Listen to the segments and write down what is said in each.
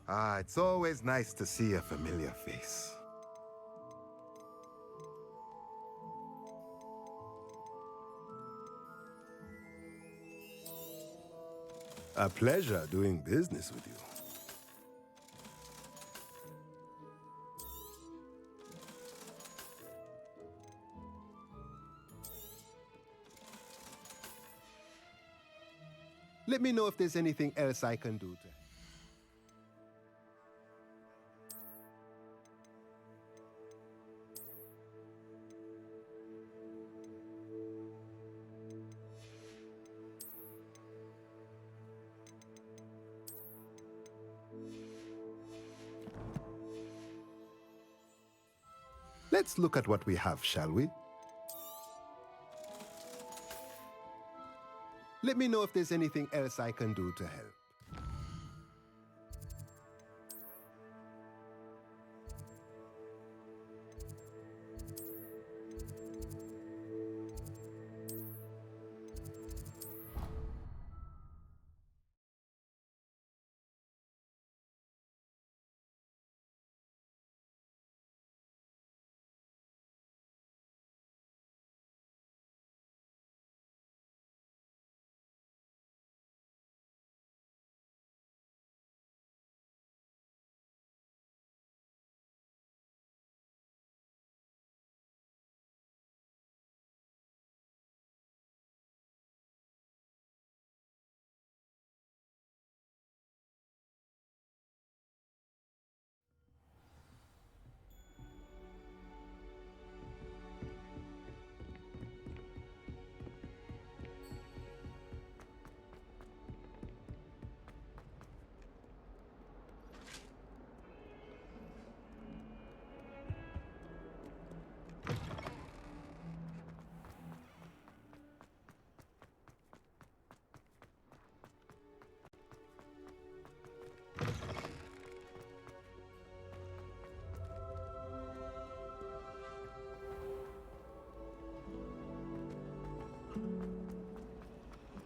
Ah, it's always nice to see a familiar face. A pleasure doing business with you. Let me know if there's anything else I can do to... Let's look at what we have, shall we? Let me know if there's anything else I can do to help.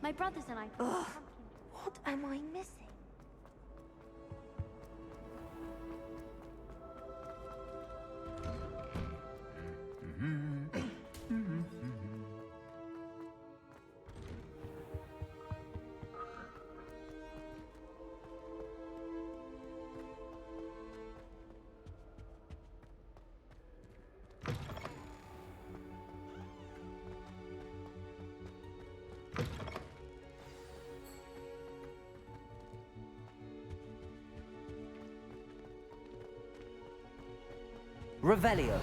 My brothers and I... Ugh. What am I missing? Revelio.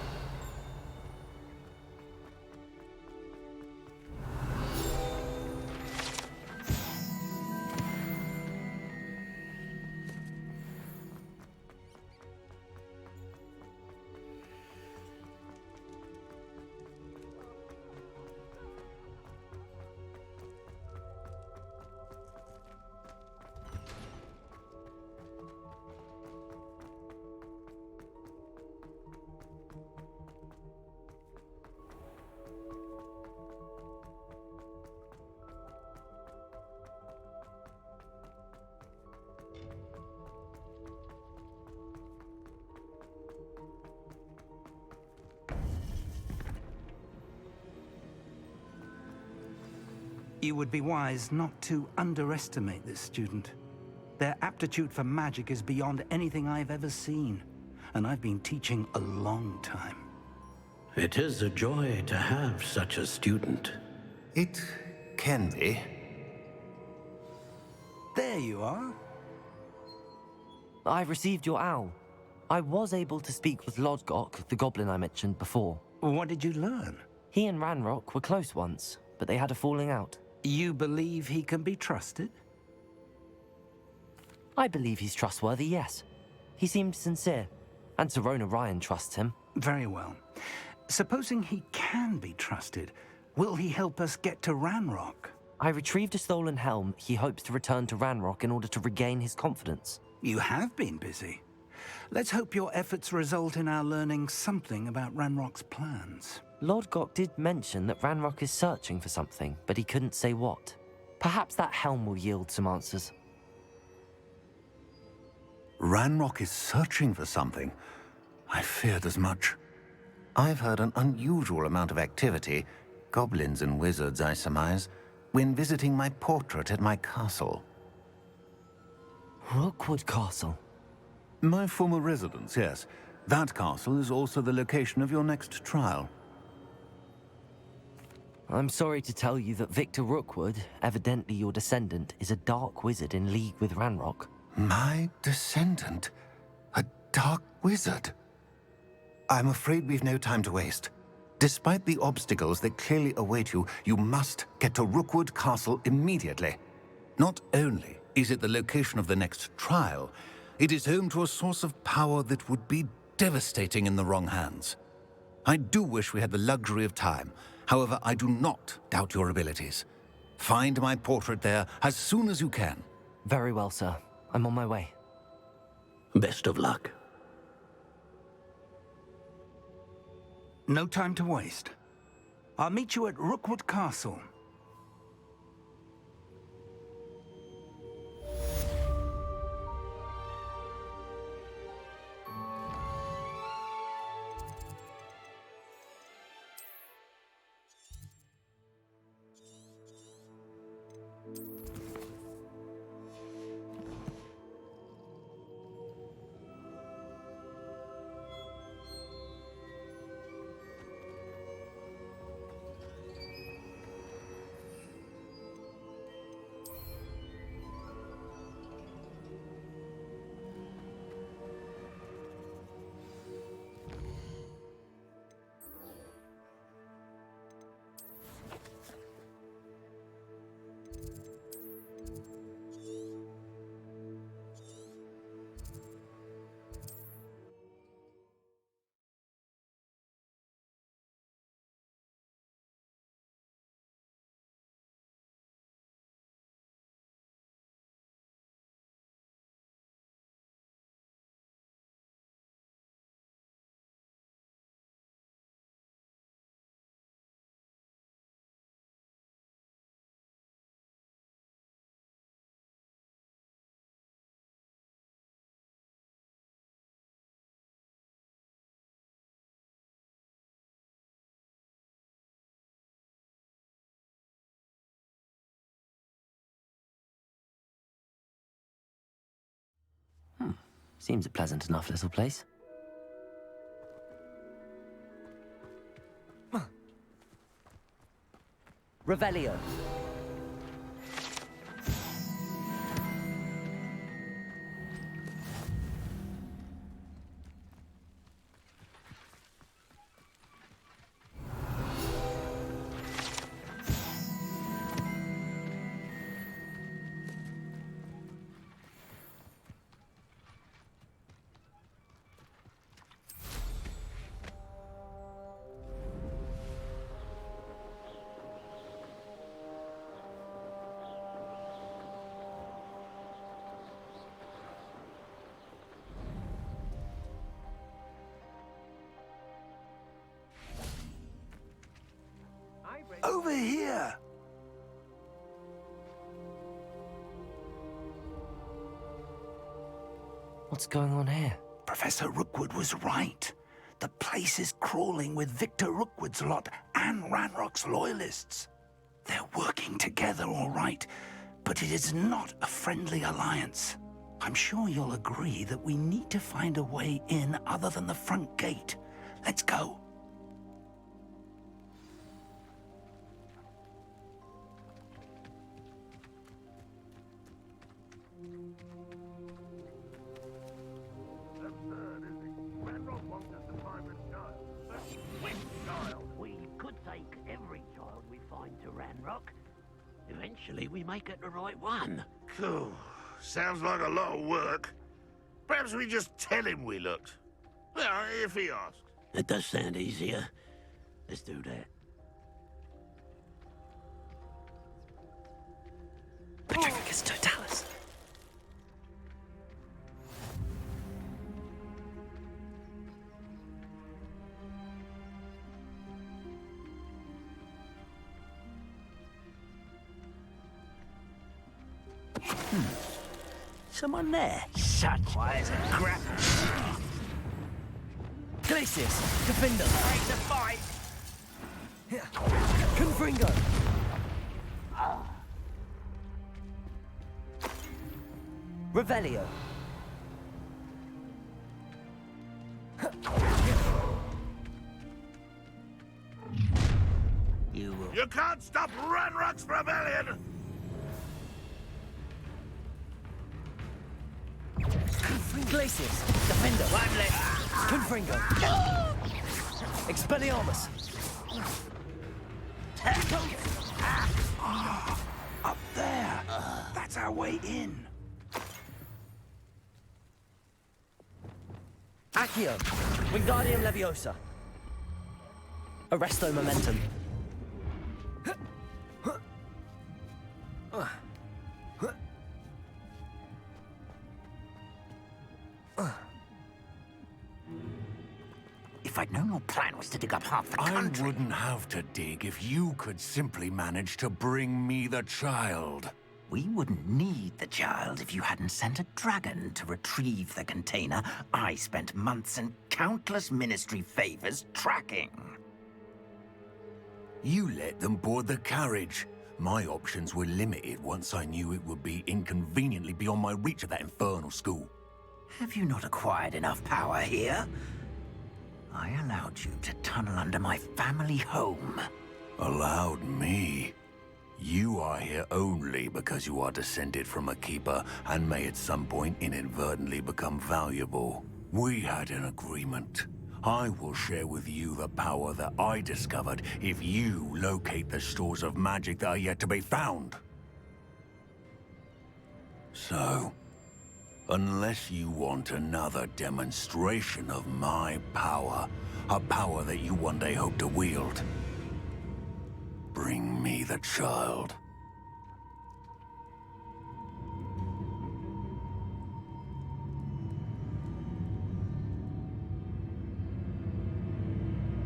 You would be wise not to underestimate this student. Their aptitude for magic is beyond anything I've ever seen, and I've been teaching a long time. It is a joy to have such a student. It can be. There you are. I received your owl. I was able to speak with Lodgok, the goblin I mentioned before. What did you learn? He and Ranrock were close once, but they had a falling out. You believe he can be trusted? I believe he's trustworthy, yes. He seemed sincere, and Serona Ryan trusts him. Very well. Supposing he can be trusted, will he help us get to Ranrock? I retrieved a stolen helm he hopes to return to Ranrock in order to regain his confidence. You have been busy. Let's hope your efforts result in our learning something about Ranrock's plans. Lodgok did mention that Ranrock is searching for something, but he couldn't say what. Perhaps that helm will yield some answers. Ranrock is searching for something. I feared as much. I've heard an unusual amount of activity, goblins and wizards, I surmise, when visiting my portrait at my castle. Rookwood Castle. My former residence, yes. That castle is also the location of your next trial. I'm sorry to tell you that Victor Rookwood, evidently your descendant, is a dark wizard in league with Ranrock. My descendant? A dark wizard? I'm afraid we've no time to waste. Despite the obstacles that clearly await you, you must get to Rookwood Castle immediately. Not only is it the location of the next trial, it is home to a source of power that would be devastating in the wrong hands. I do wish we had the luxury of time. However, I do not doubt your abilities. Find my portrait there as soon as you can. Very well, sir. I'm on my way. Best of luck. No time to waste. I'll meet you at Rookwood Castle. Seems a pleasant enough little place. Revelio. Over here! What's going on here? Professor Rookwood was right. The place is crawling with Victor Rookwood's lot and Ranrock's loyalists. They're working together, all right, but it is not a friendly alliance. I'm sure you'll agree that we need to find a way in other than the front gate. Let's go. Eventually, we may get the right one. Cool. Sounds like a lot of work. Perhaps we just tell him we looked. Well, if he asks. That does sound easier. Let's do that. Petrificus Totalis. Someone there? Such wise and crap. Glacius, defender. Ready to fight. Confringo. Revelio. You will. You can't stop Ranrock's rebellion! Glacius, defender. One left. Confringo. Expelliarmus. Up there. That's our way in. Accio. Wingardium Leviosa. Arresto Momentum. If I'd known your plan was to dig up half the country... I wouldn't have to dig if you could simply manage to bring me the child. We wouldn't need the child if you hadn't sent a dragon to retrieve the container I spent months and countless ministry favors tracking. You let them board the carriage. My options were limited once I knew it would be inconveniently beyond my reach at that infernal school. Have you not acquired enough power here? I allowed you to tunnel under my family home. Allowed me? You are here only because you are descended from a keeper and may at some point inadvertently become valuable. We had an agreement. I will share with you the power that I discovered if you locate the stores of magic that are yet to be found. So, unless you want another demonstration of my power, a power that you one day hope to wield, bring me the child.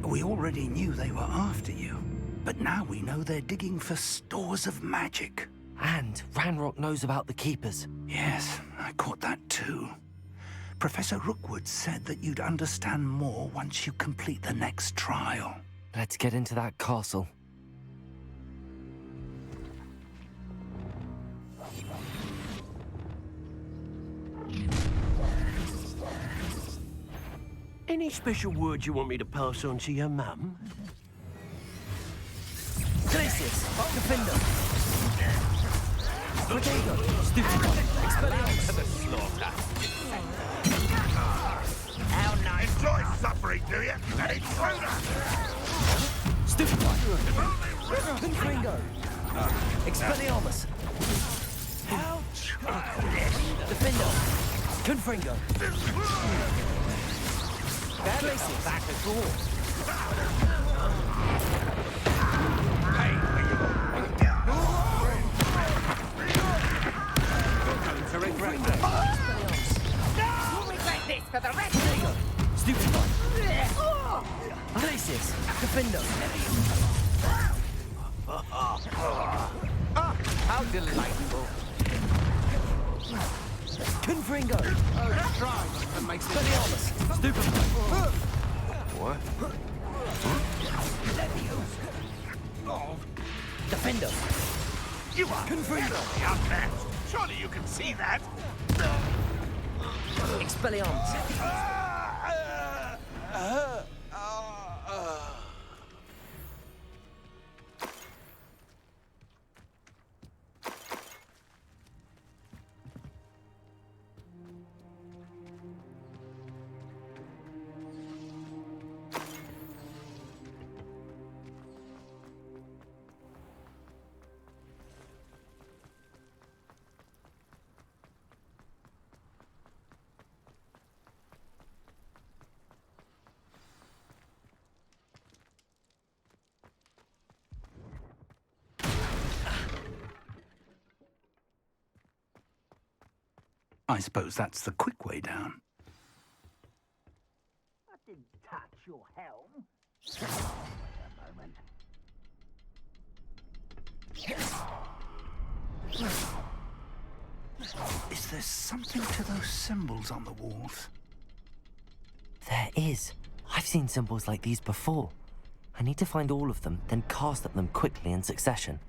We already knew they were after you, but now we know they're digging for stores of magic. And Ranrock knows about the Keepers. Yes, I caught that too. Professor Rookwood said that you'd understand more once you complete the next trial. Let's get into that castle. Any special words you want me to pass on to your mum? Glacius, defender. Potato, stupid. Expelliarmus. To the slaughter. How nice. Enjoy suffering, do you? An intruder! Stupid. Confringo. Expelliarmus. Ouch. Defender. Confringo. Glacius. Back at all. To regret that. You'll regret this for the rest of Stupid. Glacius. Defender. How delightful. Confringo. Try and make Expelliarmus. Stupid. What? Defender. You are Confringo. outmatched. Surely you can see that. Expelliarmus. I suppose that's the quick way down. I didn't touch your helm. A moment. Is there something to those symbols on the walls? There is. I've seen symbols like these before. I need to find all of them, then cast at them quickly in succession.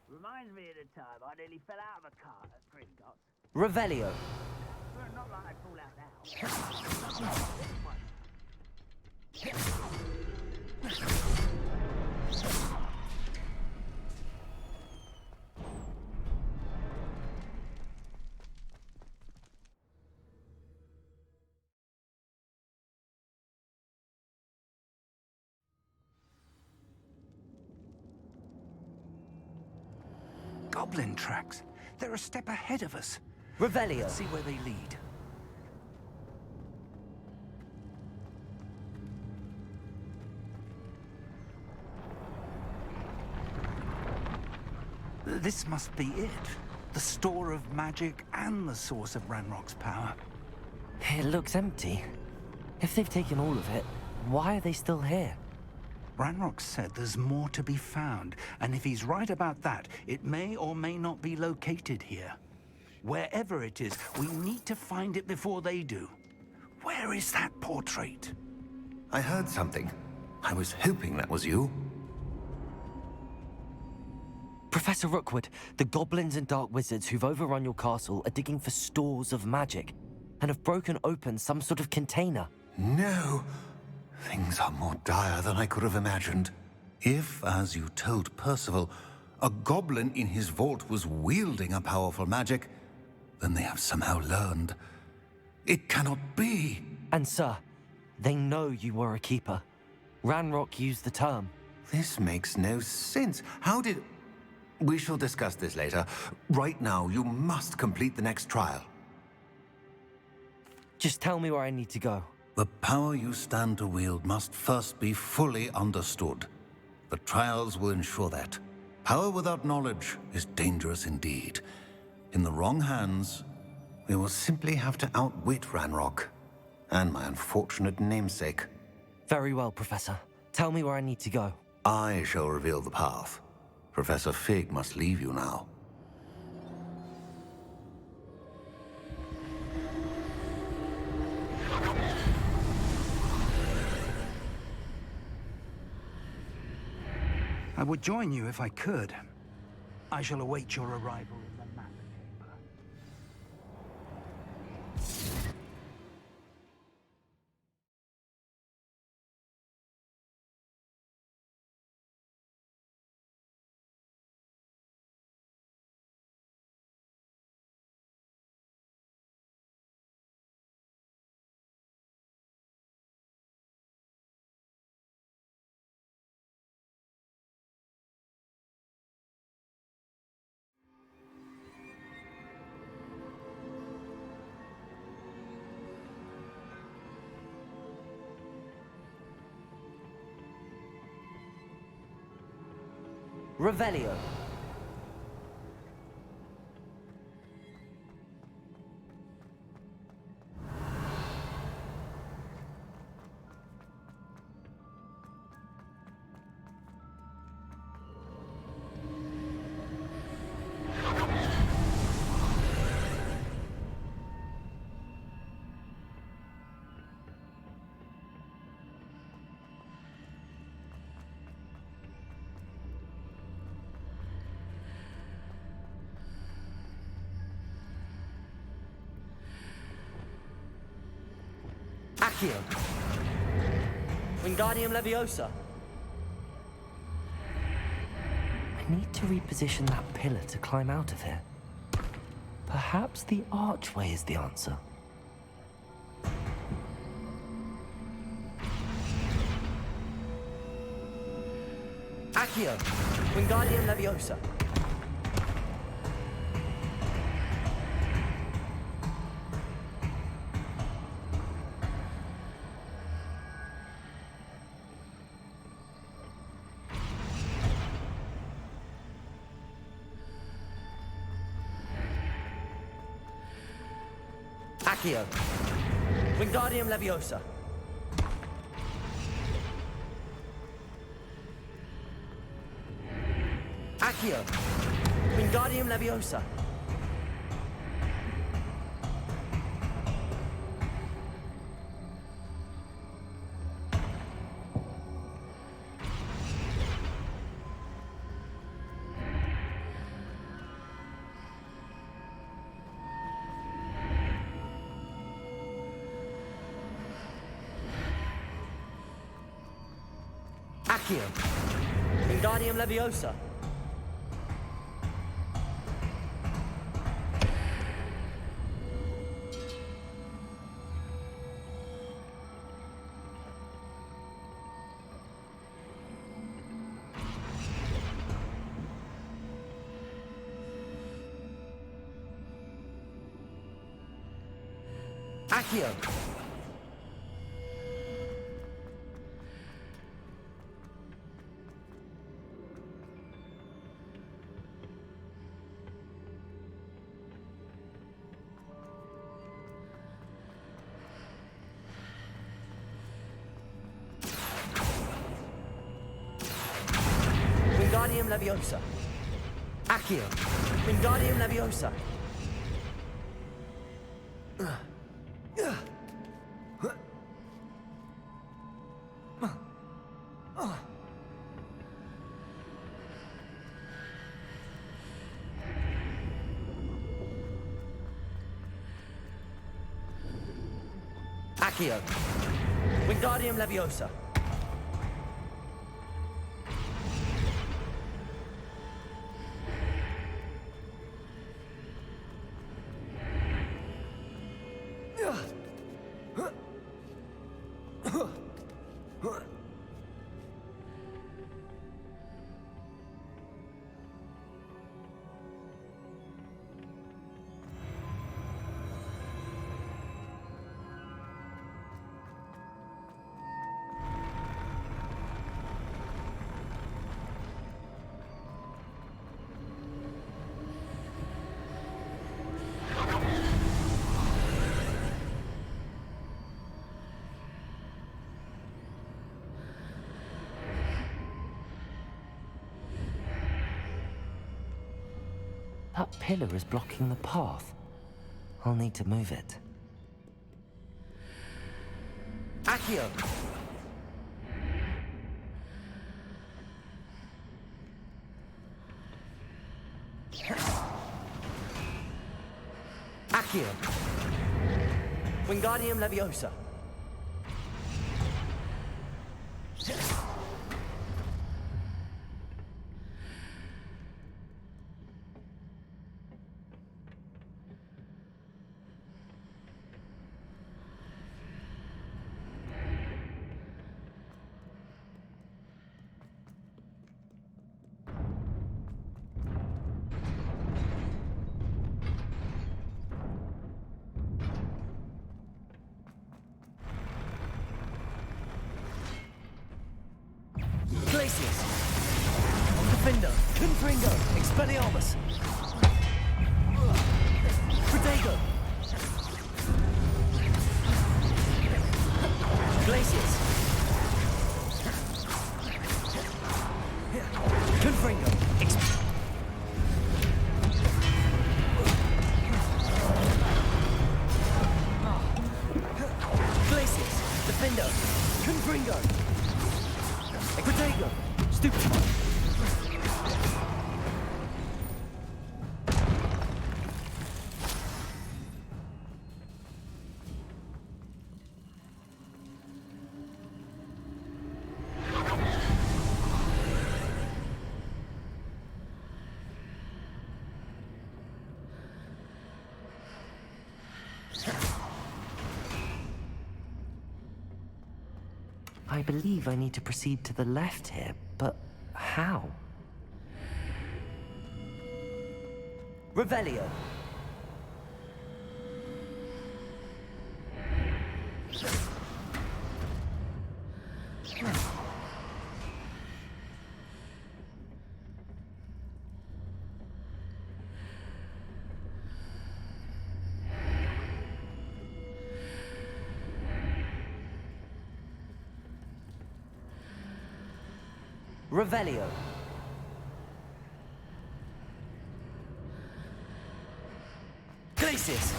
Reminds me of the time I nearly fell out of a cart at Gringotts. Revelio. Well, not like I'd fall out now. Goblin tracks. They're a step ahead of us. Revelio. Let's see where they lead. This must be it. The store of magic and the source of Ranrock's power. It looks empty. If they've taken all of it, why are they still here? Ranrock said there's more to be found, and if he's right about that, it may or may not be located here. Wherever it is, we need to find it before they do. Where is that portrait? I heard something. I was hoping that was you. Professor Rookwood, the goblins and dark wizards who've overrun your castle are digging for stores of magic and have broken open some sort of container. No. Things are more dire than I could have imagined. If, as you told Percival, a goblin in his vault was wielding a powerful magic, then they have somehow learned. It cannot be. And sir, they know you were a keeper. Ranrock used the term. This makes no sense. How did... We shall discuss this later. Right now, you must complete the next trial. Just tell me where I need to go. The power you stand to wield must first be fully understood. The trials will ensure that. Power without knowledge is dangerous indeed. In the wrong hands, we will simply have to outwit Ranrock and my unfortunate namesake. Very well, Professor. Tell me where I need to go. I shall reveal the path. Professor Fig must leave you now. I would join you if I could. I shall await your arrival in the map chamber. Revelio. Accio. Wingardium Leviosa. I need to reposition that pillar to climb out of here. Perhaps the archway is the answer. Accio. Wingardium Leviosa. Accio. Wingardium Leviosa. Accio. Wingardium Leviosa. Accio. Wingardium Leviosa. Accio. Wingardium Leviosa. Accio. Wingardium Leviosa. Accio. Wingardium Leviosa. That pillar is blocking the path. I'll need to move it. Accio! Accio! Wingardium Leviosa. Glacius! Defender! Confringo! Expelliarmus! Protego! Glacius! Confringo! Glacius! Defender! Confringo! Protego! Stupefy! I believe I need to proceed to the left here, but how? Revelio. Revelio. Glacius!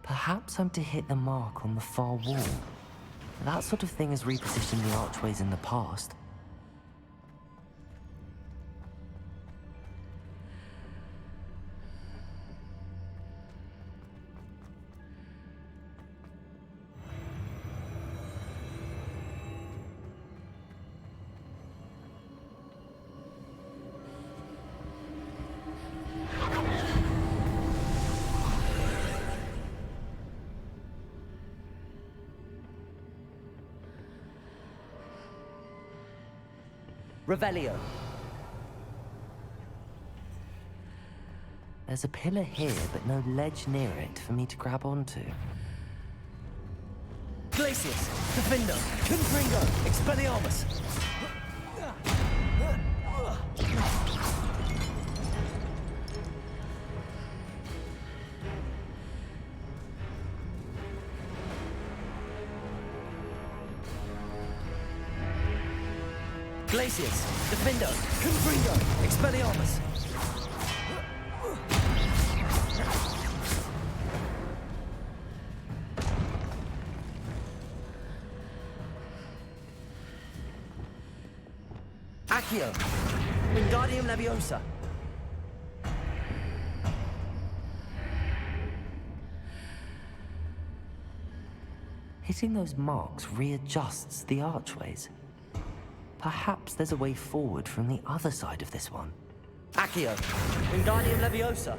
Perhaps I'm to hit the mark on the far wall. That sort of thing has repositioned the archways in the past. Revelio. There's a pillar here, but no ledge near it for me to grab onto. Glacius, Defender, Confringo, Expelliarmus. Glacius, Defender, Confringo, Expelliarmus. Accio, Wingardium Leviosa. Hitting those marks readjusts the archways. Perhaps there's a way forward from the other side of this one. Accio, Wingardium Leviosa.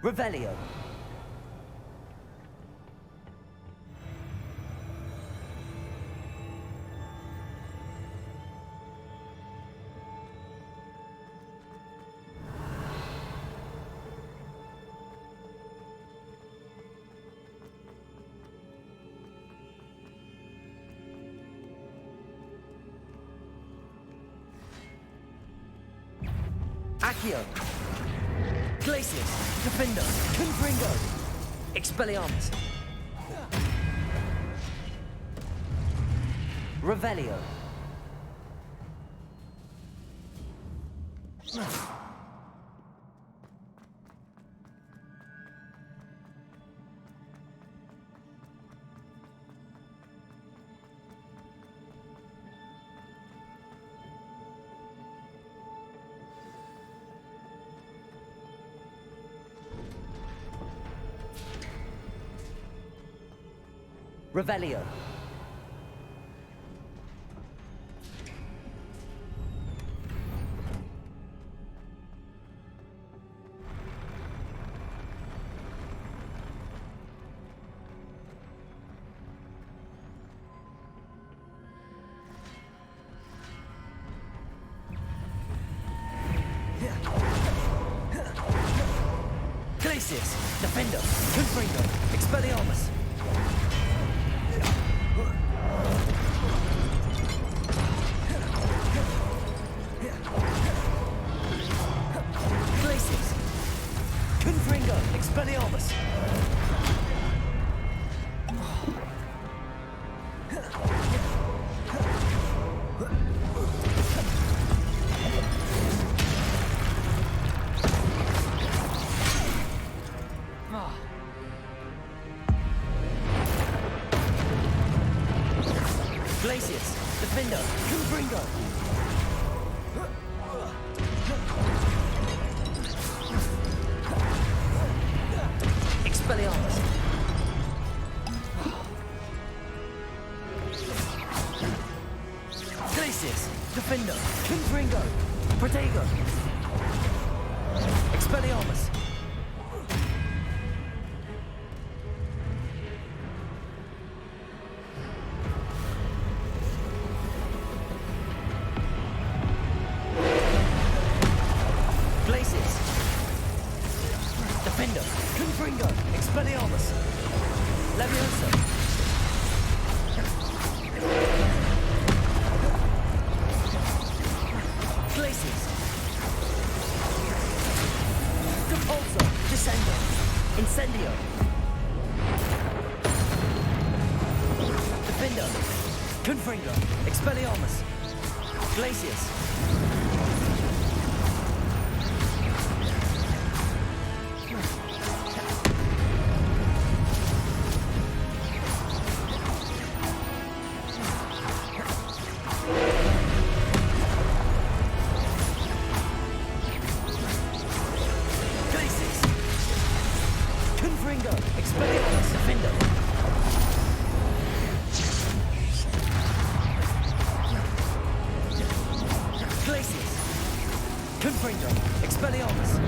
Revelio. Accio. Glacius, Defender, Confringo, Expelliarmus. Revelio. Revelio. Glacius, Defender, Confringo, Expelliarmus. Glacius, Confringo, Expelliarmus. Glacius, Defender, Confringo. Expelliarmus. Glacius, Defender, Confringo, Protego. Expelliarmus. Incendio! Defender! Confringo! Expelliarmus! Glacius! Glacius! Confringo! Expelliarmus! Defender! Glacius! Confringo! Expelliarmus!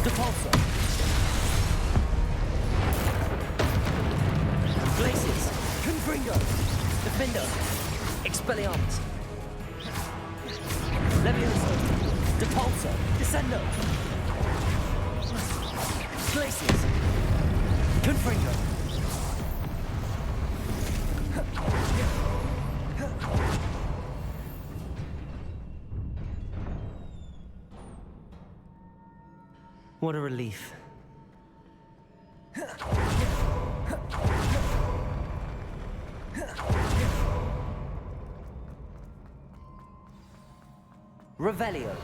Depulso! Glacius! Confringo! Defender! Expelliarmus! Levioso! Depulso! Descendo! Glacius! Confringo! What a relief. Revelio.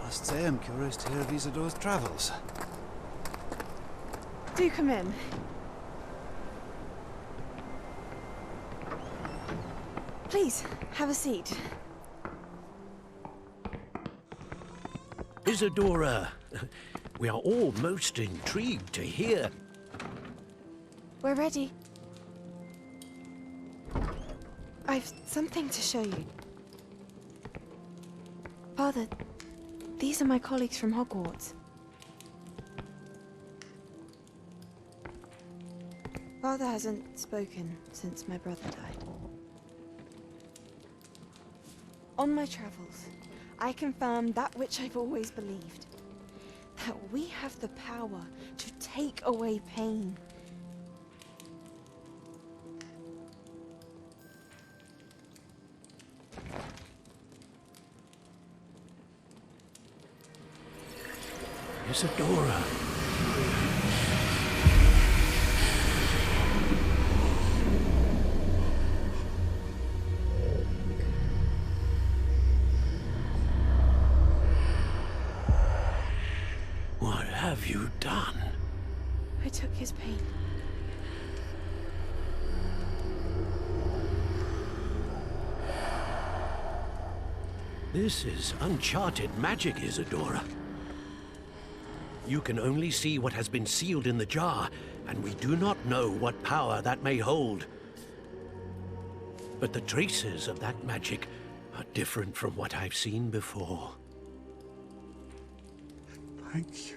Must say I'm curious to hear of Isidore's travels. Do come in. Please, have a seat. Isadora, we are all most intrigued to hear. We're ready. I've something to show you. Father, these are my colleagues from Hogwarts. Father hasn't spoken since my brother died. On my travels, I confirmed that which I've always believed. That we have the power to take away pain. Isadora. What have you done? I took his pain. This is uncharted magic, Isadora. You can only see what has been sealed in the jar, and we do not know what power that may hold. But the traces of that magic are different from what I've seen before. Thank you.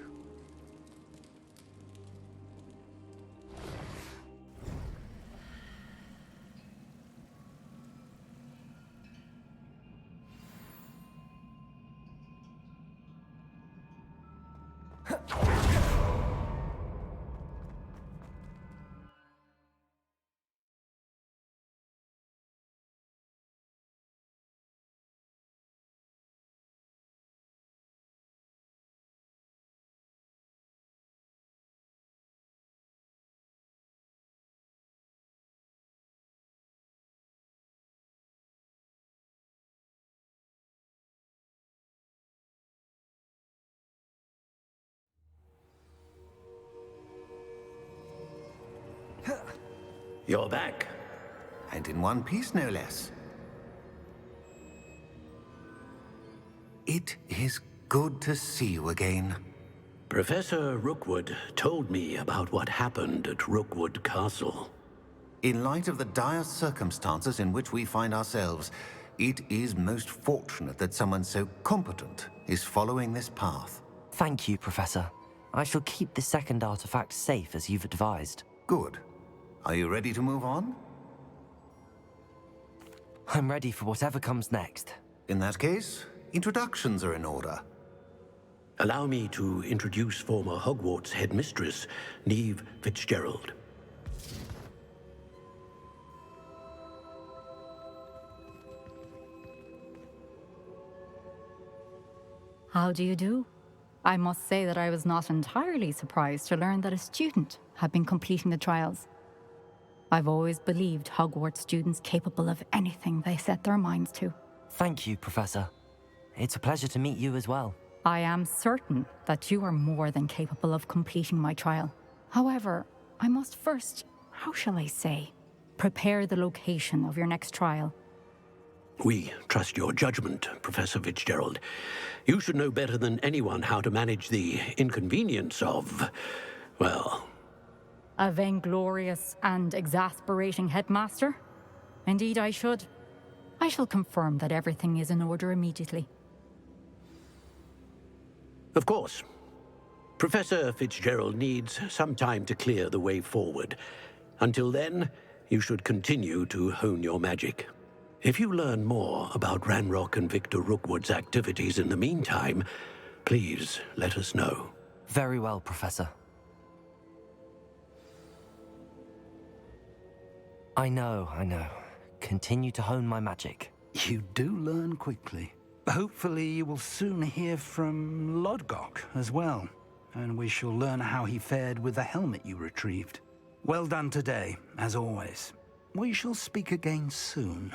You're back. And in one piece, no less. It is good to see you again. Professor Rookwood told me about what happened at Rookwood Castle. In light of the dire circumstances in which we find ourselves, it is most fortunate that someone so competent is following this path. Thank you, Professor. I shall keep the second artifact safe as you've advised. Good. Are you ready to move on? I'm ready for whatever comes next. In that case, introductions are in order. Allow me to introduce former Hogwarts headmistress, Neve Fitzgerald. How do you do? I must say that I was not entirely surprised to learn that a student had been completing the trials. I've always believed Hogwarts students capable of anything they set their minds to. Thank you, Professor. It's a pleasure to meet you as well. I am certain that you are more than capable of completing my trial. However, I must first, how shall I say, prepare the location of your next trial. We trust your judgment, Professor Fitzgerald. You should know better than anyone how to manage the inconvenience of, well... A vainglorious and exasperating headmaster? Indeed I should. I shall confirm that everything is in order immediately. Of course. Professor Fitzgerald needs some time to clear the way forward. Until then, you should continue to hone your magic. If you learn more about Ranrock and Victor Rookwood's activities in the meantime, please let us know. Very well, Professor. I know. Continue to hone my magic. You do learn quickly. Hopefully you will soon hear from Lodgok as well, and we shall learn how he fared with the helmet you retrieved. Well done today, as always. We shall speak again soon.